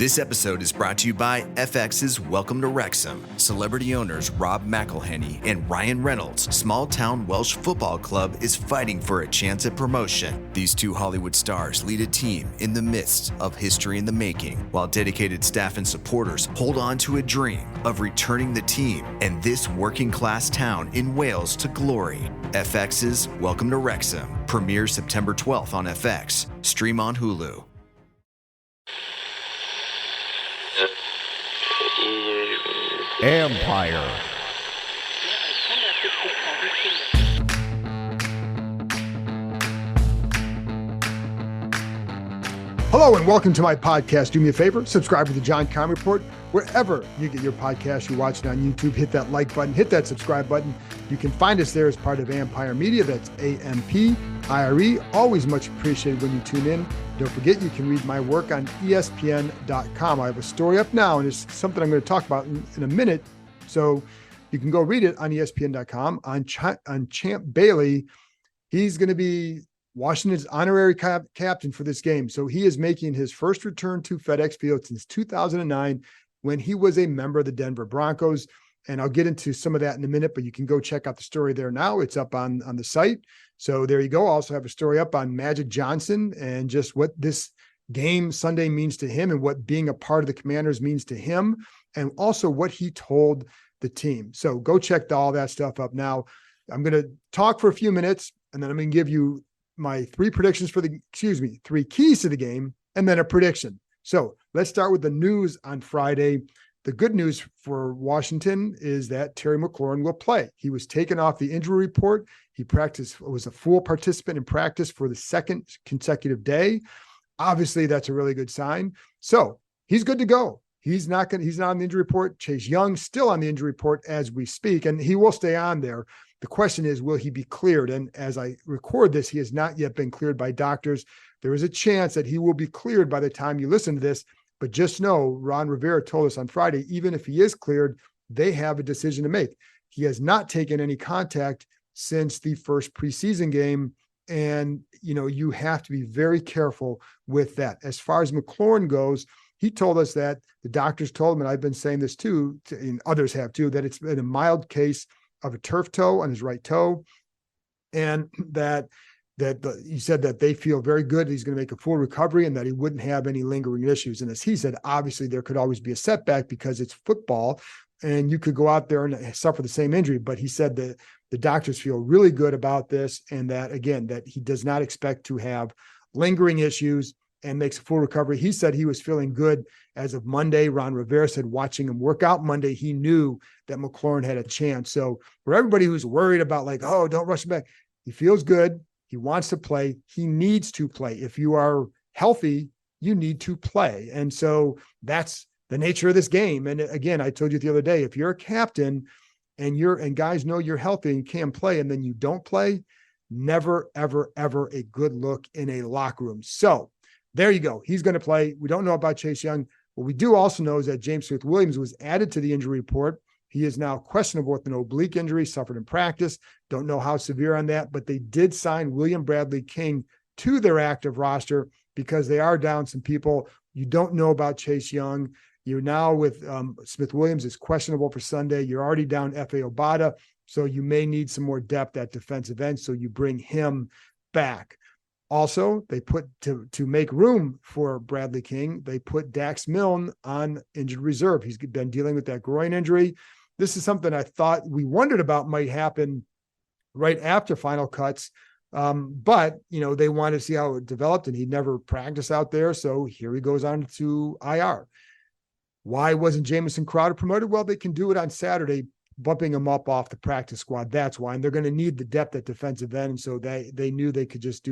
This episode is brought to you by FX's Welcome to Wrexham. Celebrity owners Rob McElhenney and Ryan Reynolds' small-town Welsh football club is fighting for a chance at promotion. These two Hollywood stars lead a team in the midst of history in the making, while dedicated staff and supporters hold on to a dream of returning the team and this working-class town in Wales to glory. FX's Welcome to Wrexham premieres September 12th on FX. Stream on Hulu. Empire. Hello and welcome to my podcast. Do me a favor, subscribe to the John Keim Report. Wherever you get your podcast, you watch it on YouTube, hit that like button, hit that subscribe button. You can find us there as part of Empire Media. That's AMPIRE. Always much appreciated when you tune in. Don't forget, you can read my work on ESPN.com. I have a story up now, and it's something I'm going to talk about in a minute. So you can go read it on ESPN.com. On Champ Bailey, he's going to be Washington's honorary captain for this game. So he is making his first return to FedEx Field since 2009 when he was a member of the Denver Broncos. And I'll get into some of that in a minute, but you can go check out the story there now. It's up on the site. So there you go. I also have a story up on Magic Johnson and just what this game Sunday means to him and what being a part of the Commanders means to him, and also what he told the team. So go check all that stuff up now. I'm going to talk for a few minutes, and then I'm going to give you my three keys to the game, and then a prediction. So let's start with the news on Friday. The good news for Washington is that Terry McLaurin will play. He was taken off the injury report. He was a full participant in practice for the second consecutive day. Obviously, that's a really good sign. So he's good to go. He's not on the injury report. Chase Young still on the injury report as we speak, and he will stay on there. The question is, will he be cleared? And as I record this, he has not yet been cleared by doctors. There is a chance that he will be cleared by the time you listen to this. But just know, Ron Rivera told us on Friday, even if he is cleared, they have a decision to make. He has not taken any contact since the first preseason game. And, you have to be very careful with that. As far as McLaurin goes, he told us that the doctors told him, and I've been saying this too, and others have too, that it's been a mild case of a turf toe on his right toe. And he said that they feel very good. He's going to make a full recovery and that he wouldn't have any lingering issues. And as he said, obviously there could always be a setback because it's football and you could go out there and suffer the same injury. But he said that the doctors feel really good about this and that, again, that he does not expect to have lingering issues and makes a full recovery. He said he was feeling good as of Monday. Ron Rivera said watching him work out Monday, he knew that McLaurin had a chance. So for everybody who's worried about don't rush him back, he feels good. He wants to play. He needs to play. If you are healthy, you need to play. And so that's the nature of this game. And again, I told you the other day, if you're a captain and guys know you're healthy and you can play and then you don't play, never, ever, ever a good look in a locker room. So there you go. He's going to play. We don't know about Chase Young. What we do also know is that James Smith-Williams was added to the injury report. He is now questionable with an oblique injury suffered in practice. Don't know how severe on that, but they did sign William Bradley King to their active roster because they are down some people. You don't know about Chase Young. You're now with Smith-Williams is questionable for Sunday. You're already down F.A. Obata, so you may need some more depth at defensive end, so you bring him back. Also, they put to make room for Bradley King, they put Dax Milne on injured reserve. He's been dealing with that groin injury. This is something I thought we wondered about might happen right after final cuts. But, they wanted to see how it developed, and he never practiced out there. So here he goes on to IR. Why wasn't Jamison Crowder promoted? Well, they can do it on Saturday, bumping him up off the practice squad. That's why. And they're going to need the depth at defensive end. And so they knew they could just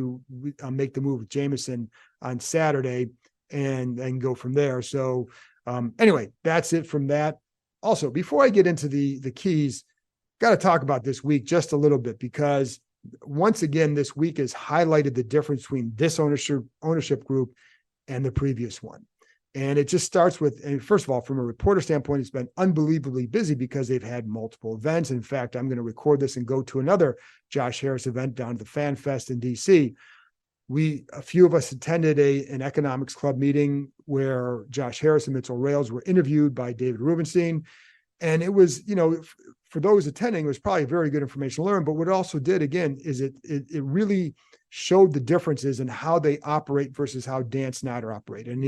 make the move with Jamison on Saturday and go from there. So anyway, that's it from that. Also, before I get into the keys, got to talk about this week just a little bit, because once again, this week has highlighted the difference between this ownership group and the previous one. And it just starts with, and first of all, from a reporter standpoint, it's been unbelievably busy because they've had multiple events. In fact, I'm going to record this and go to another Josh Harris event down at the Fan Fest in DC. a few of us attended an economics club meeting where Josh Harris and Mitchell Rales were interviewed by David Rubenstein. And it was, for those attending, it was probably very good information to learn. But what it also did, again, is it really showed the differences in how they operate versus how Dan Snyder operated.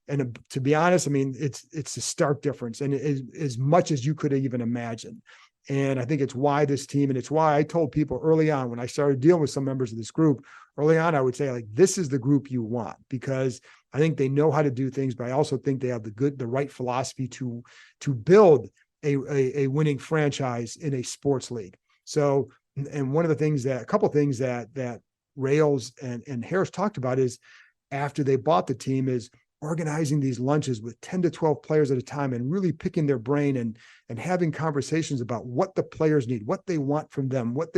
And to be honest, I mean, it's a stark difference, and as much as you could even imagine. And I think it's why this team, and it's why I told people early on when I started dealing with some members of this group early on, I would say, like, this is the group you want, because I think they know how to do things, but I also think they have the right philosophy to build a winning franchise in a sports league. So, and a couple of things that Rails and Harris talked about is, after they bought the team, is organizing these lunches with 10 to 12 players at a time and really picking their brain and having conversations about what the players need, what they want from them, what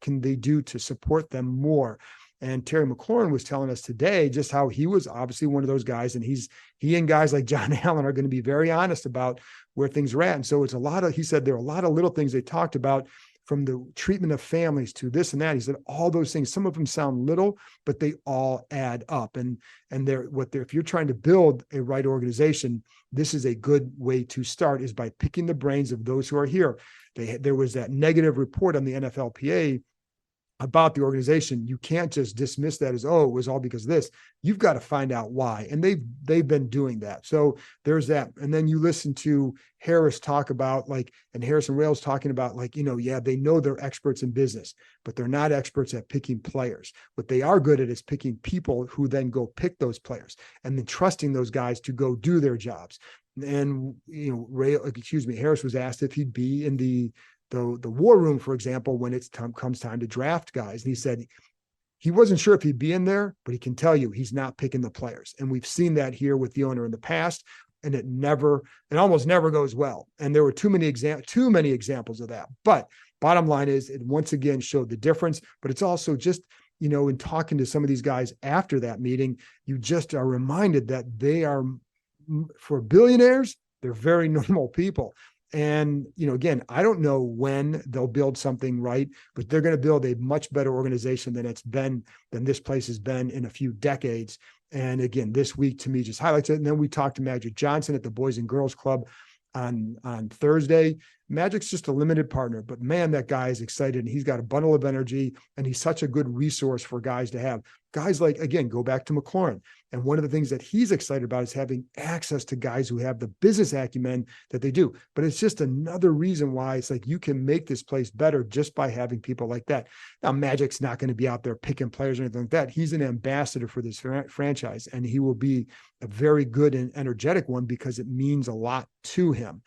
can they do to support them more. And Terry McLaurin was telling us today just how he was obviously one of those guys, and he and guys like John Allen are going to be very honest about where things are at. And so he said there are a lot of little things they talked about, from the treatment of families to this and that. He said all those things, some of them sound little, but they all add up. And if you're trying to build a right organization, this is a good way to start, is by picking the brains of those who are here. There was that negative report on the NFLPA about the organization. You can't just dismiss that as, oh, it was all because of this. You've got to find out why. And they've been doing that. So there's that. And then you listen to Harris talk about, and Harris and Rails talking about, they know they're experts in business, but they're not experts at picking players. What they are good at is picking people who then go pick those players, and then trusting those guys to go do their jobs. And, Harris was asked if he'd be in the war room, for example, when comes time to draft guys. And he said he wasn't sure if he'd be in there, but he can tell you he's not picking the players. And we've seen that here with the owner in the past, and it almost never goes well. And there were too many examples of that. But bottom line is, it once again showed the difference. But it's also just, in talking to some of these guys after that meeting, you just are reminded that they are, for billionaires, they're very normal people. And, again, I don't know when they'll build something right, but they're going to build a much better organization than this place has been in a few decades. And again, this week to me just highlights it. And then we talked to Magic Johnson at the Boys and Girls Club on Thursday. Magic's just a limited partner, but man, that guy is excited, and he's got a bundle of energy, and he's such a good resource for guys to have. Guys like, again, go back to McLaurin. And one of the things that he's excited about is having access to guys who have the business acumen that they do. But it's just another reason why it's like, you can make this place better just by having people like that. Now, Magic's not going to be out there picking players or anything like that. He's an ambassador for this franchise, and he will be a very good and energetic one, because it means a lot to him.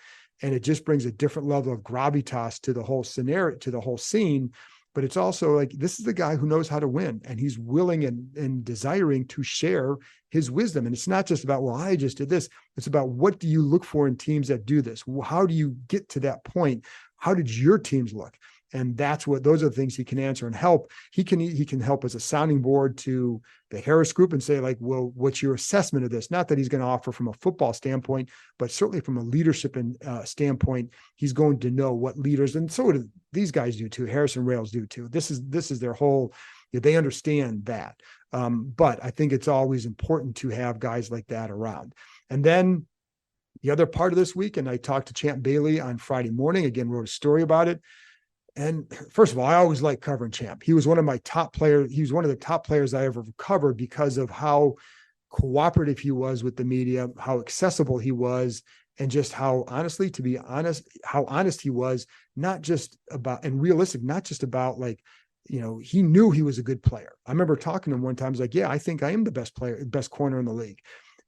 And it just brings a different level of gravitas to the whole scenario, to the whole scene. But it's also like, this is the guy who knows how to win, and he's willing and desiring to share his wisdom. And it's not just about, well, I just did this. It's about, what do you look for in teams that do this? How do you get to that point? How did your teams look? And those are the things he can answer and help. He can help as a sounding board to the Harris group and say, like, well, what's your assessment of this? Not that he's going to offer from a football standpoint, but certainly from a leadership standpoint, he's going to know what leaders, and so do these guys do too. Harris and Rails do too. This is their whole, they understand that. But I think it's always important to have guys like that around. And then the other part of this week, and I talked to Champ Bailey on Friday morning, again, wrote a story about it. And first of all, I always liked covering Champ. He was one of my top players. He was one of the top players I ever covered, because of how cooperative he was with the media, how accessible he was, and just how, honestly, to be honest, how honest he was, not just about, and realistic, not just about, like, he knew he was a good player. I remember talking to him one time. I was like, yeah, I think I am the best player, best corner in the league.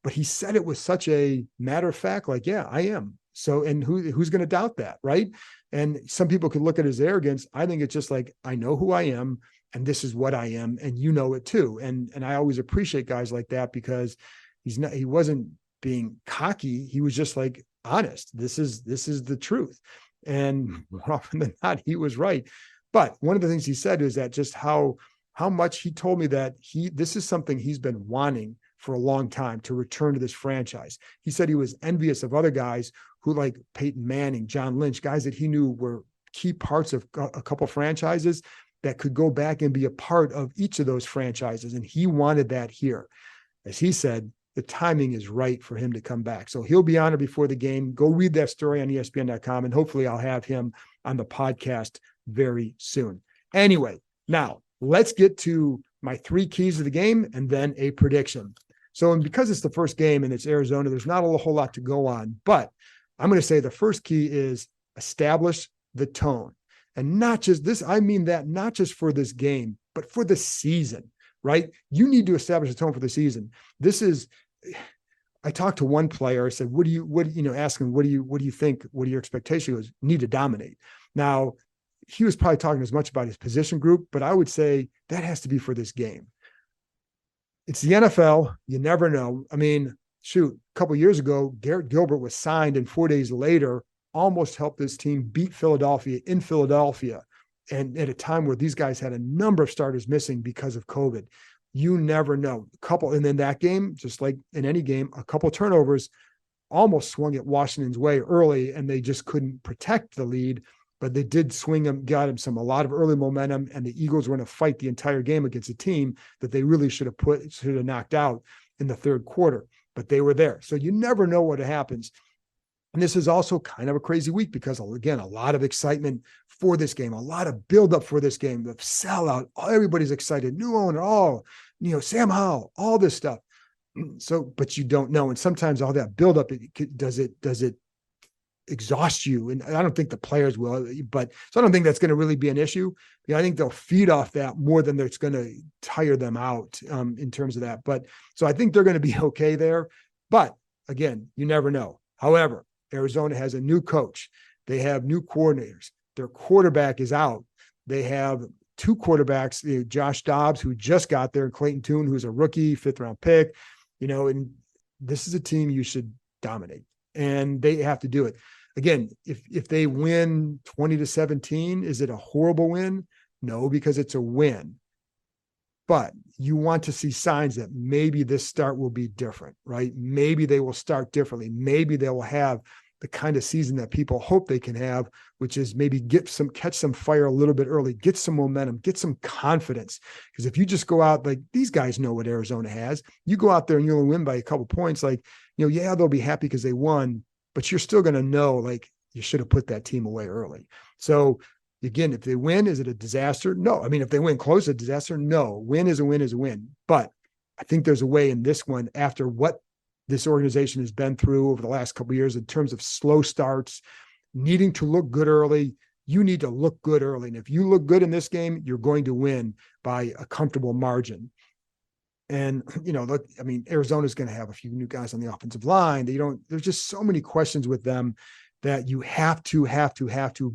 But he said it with such a matter of fact, like, yeah, I am. So, and who's going to doubt that, right? And some people could look at his arrogance. I think it's just like, I know who I am, and this is what I am, and you know it too. And I always appreciate guys like that, because he wasn't being cocky. He was just like, honest. This is the truth. And more often than not, he was right. But one of the things he said is that just how much he told me that this is something he's been wanting for a long time, to return to this franchise. He said he was envious of other guys who, like Peyton Manning, John Lynch, guys that he knew were key parts of a couple franchises, that could go back and be a part of each of those franchises. And he wanted that here. As he said, the timing is right for him to come back. So he'll be honored before the game. Go read that story on ESPN.com, and hopefully I'll have him on the podcast very soon. Anyway, now let's get to my 3 keys of the game and then a prediction. So, and because it's the first game and it's Arizona, there's not a whole lot to go on, but I'm going to say the first key is establish the tone. And not just this, I mean that not just for this game, but for the season, right? You need to establish a tone for the season. I talked to one player. I said, ask him, what do you think? What are your expectations? He goes, need to dominate. Now, he was probably talking as much about his position group, but I would say that has to be for this game. It's the NFL. You never know. I mean, shoot, a couple of years ago, Garrett Gilbert was signed, and 4 days later, almost helped this team beat Philadelphia in Philadelphia. And at a time where these guys had a number of starters missing because of COVID. You never know. And then that game, just like in any game, a couple of turnovers almost swung at Washington's way early, and they just couldn't protect the lead. But they did swing them, got him a lot of early momentum, and the Eagles were going to fight the entire game against a team that they really should have knocked out in the third quarter. But they were there. So you never know what happens. And this is also kind of a crazy week because, again, a lot of excitement for this game, a lot of buildup for this game, the sellout, everybody's excited, new owner, Sam Howell, all this stuff. So, but you don't know. And sometimes all that buildup, does it exhaust you? And I don't think the players will, so I don't think that's going to really be an issue. I think they'll feed off that more than it's going to tire them out in terms of that. But so I think they're going to be okay there. But again, you never know. However, Arizona has a new coach. They have new coordinators. Their quarterback is out. They have 2 quarterbacks, Josh Dobbs, who just got there, and Clayton Tune, who's a rookie, 5th-round pick. And this is a team you should dominate, and they have to do it. Again, if they win 20-17, is it a horrible win? No, because it's a win. But you want to see signs that maybe this start will be different, right? Maybe they will start differently. Maybe they will have the kind of season that people hope they can have, which is maybe catch some fire a little bit early, get some momentum, get some confidence. Because if you just go out, like these guys know what Arizona has, you go out there and you'll win by a couple points, they'll be happy because they won, but you're still going to know, like, you should have put that team away early. So again, if they win, is it a disaster? No. I mean, if they win close, a disaster? No. Win is a win is a win. But I think there's a way in this one, after what this organization has been through over the last couple of years in terms of slow starts, needing to look good early. You need to look good early. And if you look good in this game, you're going to win by a comfortable margin. And, Arizona's going to have a few new guys on the offensive line. There's just so many questions with them that you have to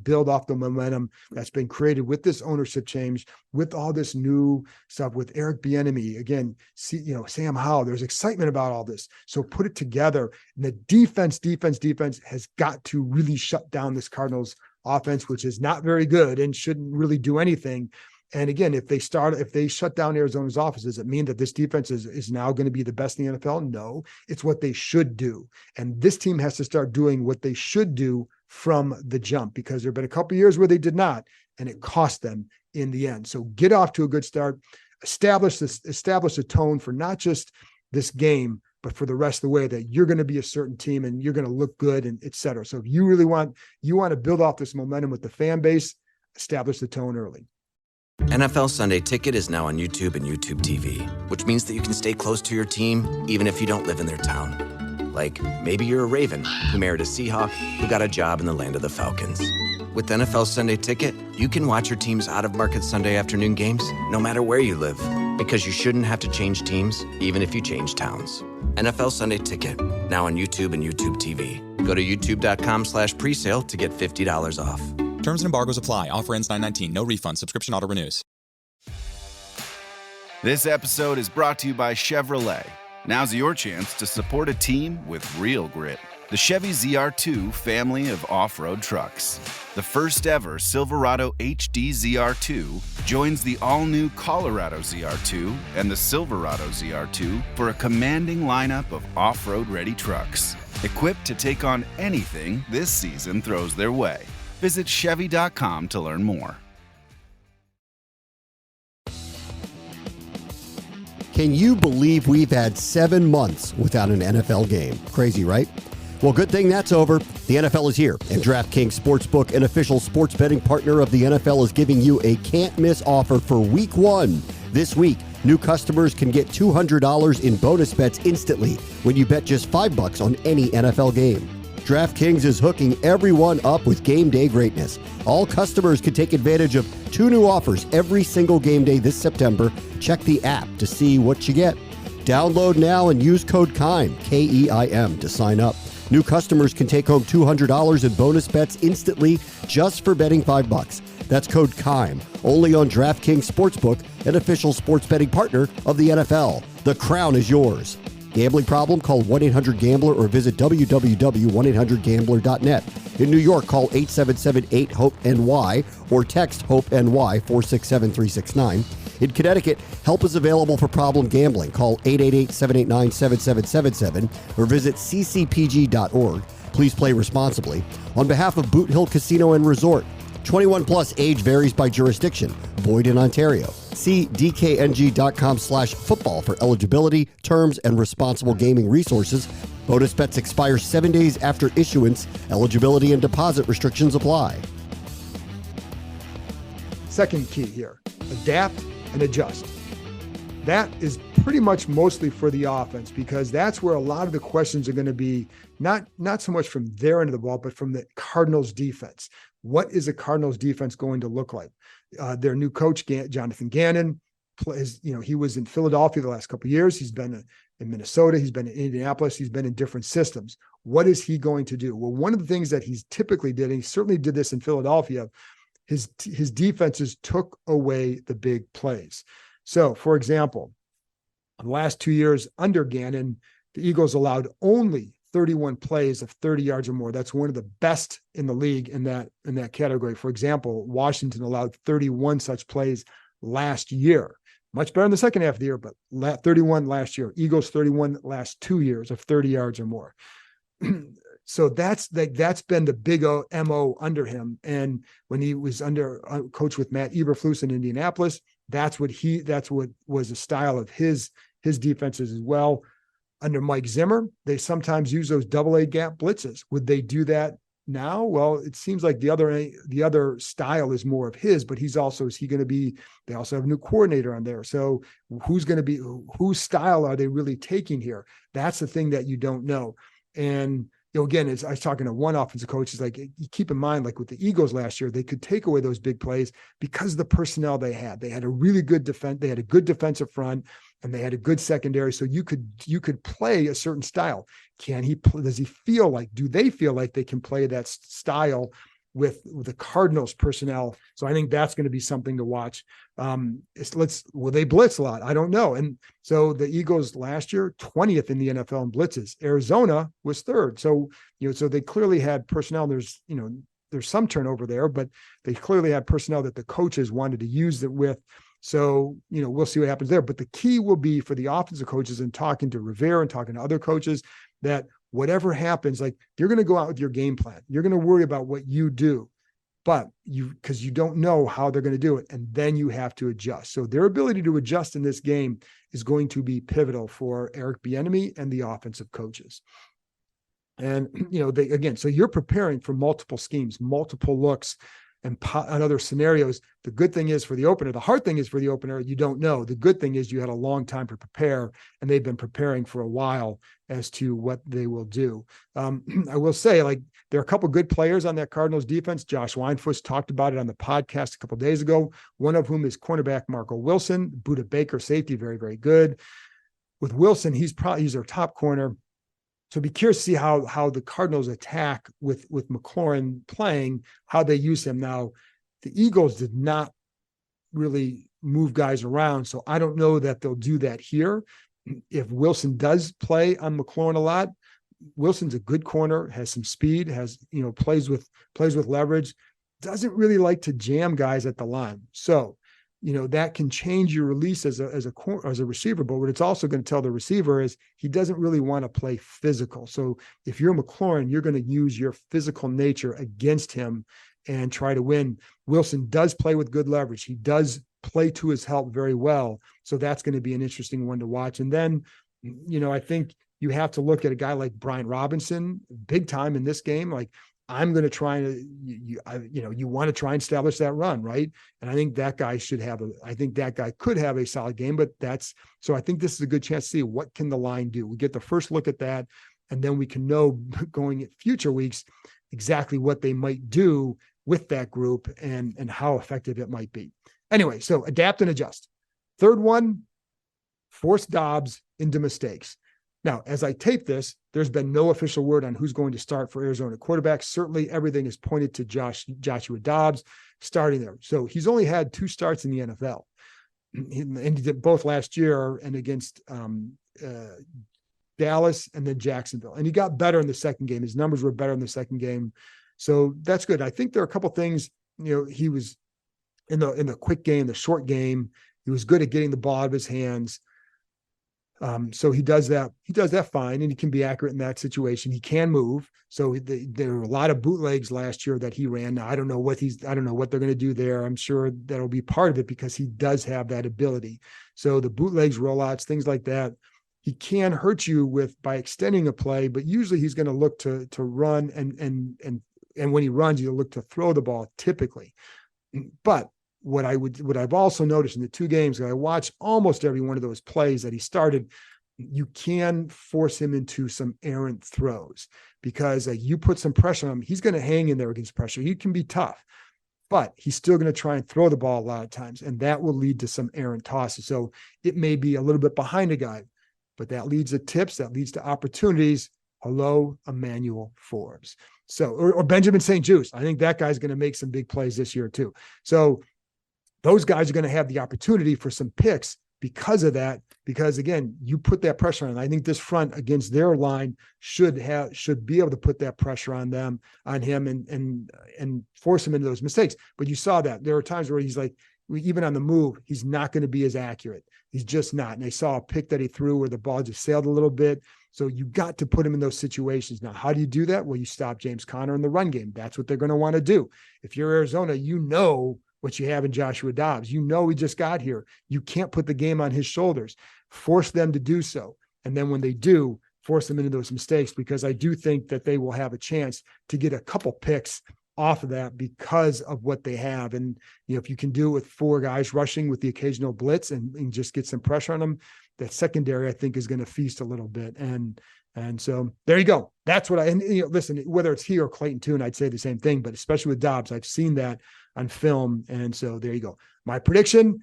build off the momentum that's been created with this ownership change, with all this new stuff, with Eric Bieniemy. Again, Sam Howell, there's excitement about all this. So put it together. And the defense has got to really shut down this Cardinals offense, which is not very good and shouldn't really do anything. And again, if they shut down Arizona's offense, does it mean that this defense is now going to be the best in the NFL? No, it's what they should do. And this team has to start doing what they should do from the jump, because there have been a couple of years where they did not, and it cost them in the end. So get off to a good start, establish a tone for not just this game, but for the rest of the way, that you're going to be a certain team and you're going to look good, and et cetera. So if you really want to build off this momentum with the fan base, establish the tone early. NFL Sunday Ticket is now on YouTube and YouTube TV, which means that you can stay close to your team even if you don't live in their town. Like, maybe you're a Raven who married a Seahawk who got a job in the land of the Falcons. With NFL Sunday Ticket, you can watch your team's out-of-market Sunday afternoon games no matter where you live, because you shouldn't have to change teams even if you change towns. NFL Sunday Ticket, now on YouTube and YouTube TV. Go to youtube.com/presale to get $50 off. Terms and embargoes apply. Offer ends 9/19. No refund. Subscription auto renews. This episode is brought to you by Chevrolet. Now's your chance to support a team with real grit. The Chevy ZR2 family of off-road trucks. The first ever Silverado HD ZR2 joins the all-new Colorado ZR2 and the Silverado ZR2 for a commanding lineup of off-road ready trucks, equipped to take on anything this season throws their way. Visit Chevy.com to learn more. Can you believe we've had 7 months without an NFL game? Crazy, right? Well, good thing that's over. The NFL is here, and DraftKings Sportsbook, an official sports betting partner of the NFL, is giving you a can't-miss offer for Week 1. This week, new customers can get $200 in bonus bets instantly when you bet just $5 on any NFL game. DraftKings is hooking everyone up with game day greatness. All customers can take advantage of 2 new offers every single game day this September. Check the app to see what you get. Download now and use code KEIM, K-E-I-M, to sign up. New customers can take home $200 in bonus bets instantly just for betting $5. That's code KEIM, only on DraftKings Sportsbook, an official sports betting partner of the NFL. The crown is yours. Gambling problem? Call 1-800-GAMBLER or visit www.1800gambler.net. In New York, call 877-8-HOPE-NY or text HOPE-NY 467-369. In Connecticut, help is available for problem gambling. Call 888-789-7777 or visit ccpg.org. Please play responsibly. On behalf of Boot Hill Casino and Resort, 21 plus, age varies by jurisdiction. Void in Ontario. See dkng.com/football for eligibility, terms, and responsible gaming resources. Bonus bets expire 7 days after issuance. Eligibility and deposit restrictions apply. Second key here, adapt and adjust. That is pretty much mostly for the offense, because that's where a lot of the questions are going to be, not so much from their end of the ball, but from the Cardinals defense. What is a Cardinals defense going to look like? Their new coach, Jonathan Gannon, he was in Philadelphia the last couple of years. He's been in Minnesota. He's been in Indianapolis. He's been in different systems. What is he going to do? Well, one of the things that he's typically did, and he certainly did this in Philadelphia, his defenses took away the big plays. So, for example, in the last 2 years under Gannon, the Eagles allowed only 31 plays of 30 yards or more. That's one of the best in the league in that category. For example, Washington allowed 31 such plays last year. Much better in the second half of the year, but 31 last year. Eagles 31 last 2 years of 30 yards or more. So that's been the big MO under him. And when he was under coach with Matt Eberflus in Indianapolis, that's what was the style of his defenses as well. Under Mike Zimmer, they sometimes use those AA gap blitzes. Would they do that now? Well, it seems like the other style is more of his, but is he going to be, they also have a new coordinator on there. So whose style are they really taking here? That's the thing that you don't know. And, again, as I was talking to one offensive coach, is like, you keep in mind, like with the Eagles last year, they could take away those big plays because of the personnel they had. They had a really good defense. They had a good defensive front, and they had a good secondary. So you could play a certain style. Do they feel like they can play that style with the Cardinals personnel? So I think that's going to be something to watch. Will they blitz a lot? I don't know. And so the Eagles last year, 20th in the NFL in blitzes. Arizona was 3rd. So, so they clearly had personnel. There's some turnover there, but they clearly had personnel that the coaches wanted to use it with. So, we'll see what happens there. But the key will be for the offensive coaches, and talking to Rivera and talking to other coaches, that whatever happens, like, you're going to go out with your game plan. You're going to worry about what you do, because you don't know how they're going to do it. And then you have to adjust. So their ability to adjust in this game is going to be pivotal for Eric Bieniemy and the offensive coaches. And, so you're preparing for multiple schemes, multiple looks, and other scenarios. The good thing is for the opener, the hard thing is for the opener, you don't know. The good thing is you had a long time to prepare, and they've been preparing for a while as to what they will do. I will say, like, there are a couple of good players on that Cardinals defense. Josh Weinfuss talked about it on the podcast a couple of days ago, one of whom is cornerback Marco Wilson. Budda Baker, safety, very, very good. With Wilson, he's their top corner. So be curious to see how the Cardinals attack with McLaurin playing, how they use him. Now, the Eagles did not really move guys around, so I don't know that they'll do that here. If Wilson does play on McLaurin a lot, Wilson's a good corner, has some speed, plays with leverage, doesn't really like to jam guys at the line. So, that can change your release as a receiver. But what it's also going to tell the receiver is he doesn't really want to play physical. So if you're McLaurin, you're going to use your physical nature against him and try to win. Wilson does play with good leverage. He does play to his help very well. So that's going to be an interesting one to watch. And then, I think you have to look at a guy like Brian Robinson, big time in this game. Like, I'm going to try to, you want to try and establish that run, right? And I think that guy could have a solid game, but so I think this is a good chance to see what can the line do. We get the first look at that, and then we can know going at future weeks exactly what they might do with that group and how effective it might be. Anyway, so adapt and adjust. Third one, force Dobbs into mistakes. Now, as I tape this, there's been no official word on who's going to start for Arizona quarterbacks. Certainly everything is pointed to Joshua Dobbs starting there. So he's only had 2 starts in the NFL. And he did both last year and against Dallas and then Jacksonville. And he got better in the second game. His numbers were better in the second game. So that's good. I think there are a couple things, he was in the quick game, the short game, he was good at getting the ball out of his hands. So he does that. He does that fine, and he can be accurate in that situation. He can move. So there were a lot of bootlegs last year that he ran. Now, I don't know what they're going to do there. I'm sure that'll be part of it because he does have that ability. So the bootlegs, rollouts, things like that, he can hurt you by extending a play, but usually he's going to look to run and when he runs, he'll look to throw the ball typically. But what I've also noticed in the 2 games, I watched almost every one of those plays that he started, you can force him into some errant throws because you put some pressure on him. He's going to hang in there against pressure. He can be tough, but he's still going to try and throw the ball a lot of times, and that will lead to some errant tosses. So it may be a little bit behind a guy, but that leads to tips, that leads to opportunities. Hello, Emmanuel Forbes. So, or Benjamin St. Juste. I think that guy's going to make some big plays this year too. So those guys are going to have the opportunity for some picks because of that, because again, you put that pressure on. I think this front against their line should be able to put that pressure on him and force him into those mistakes. But you saw that there are times where he's like, even on the move, he's not going to be as accurate. He's just not. And I saw a pick that he threw where the ball just sailed a little bit. So you got to put him in those situations. Now, how do you do that? Well, you stop James Conner in the run game. That's what they're going to want to do. If you're Arizona, you know what you have in Joshua Dobbs. He just got here. You can't put the game on his shoulders. Force them to do so. And then when they do, force them into those mistakes, because I do think that they will have a chance to get a couple picks off of that because of what they have. And, if you can do it with 4 guys rushing with the occasional blitz and just get some pressure on them, that secondary, I think, is going to feast a little bit. And so there you go. That's what listen, whether it's he or Clayton Tune, I'd say the same thing, but especially with Dobbs, I've seen that on film. And so there you go. My prediction,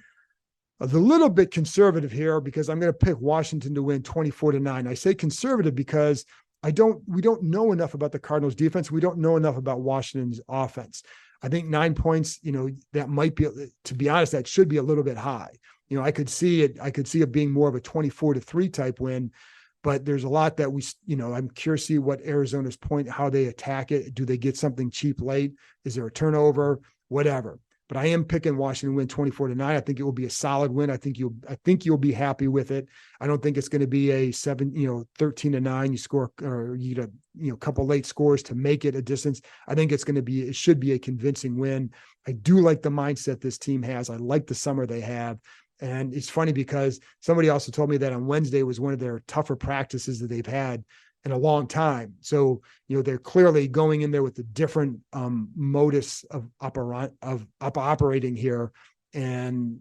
a little bit conservative here because I'm going to pick Washington to win 24-9. I say conservative because we don't know enough about the Cardinals defense. We don't know enough about Washington's offense. I think 9 points, that might be, to be honest, that should be a little bit high. I could see it being more of a 24-3 type win, but there's a lot that I'm curious to see what Arizona's point, how they attack it. Do they get something cheap late? Is there a turnover? Whatever. But I am picking Washington win 24-9. I think it will be a solid win. I think you'll be happy with it. I don't think it's going to be a 13-9. You score or you get a couple late scores to make it a distance. I think it should be a convincing win. I do like the mindset this team has. I like the summer they have. And it's funny because somebody also told me that on Wednesday was one of their tougher practices that they've had in a long time. So, they're clearly going in there with a different modus of operating here, and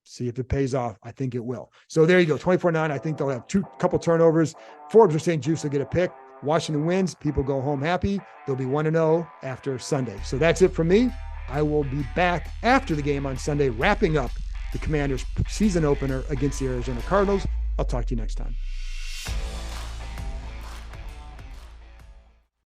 see if it pays off. I think it will. So there you go. 24-9. I think they'll have couple turnovers. Forbes or St. Juste will get a pick. Washington wins. People go home happy. They'll be 1-0 after Sunday. So that's it from me. I will be back after the game on Sunday, wrapping up the Commanders' season opener against the Arizona Cardinals. I'll talk to you next time.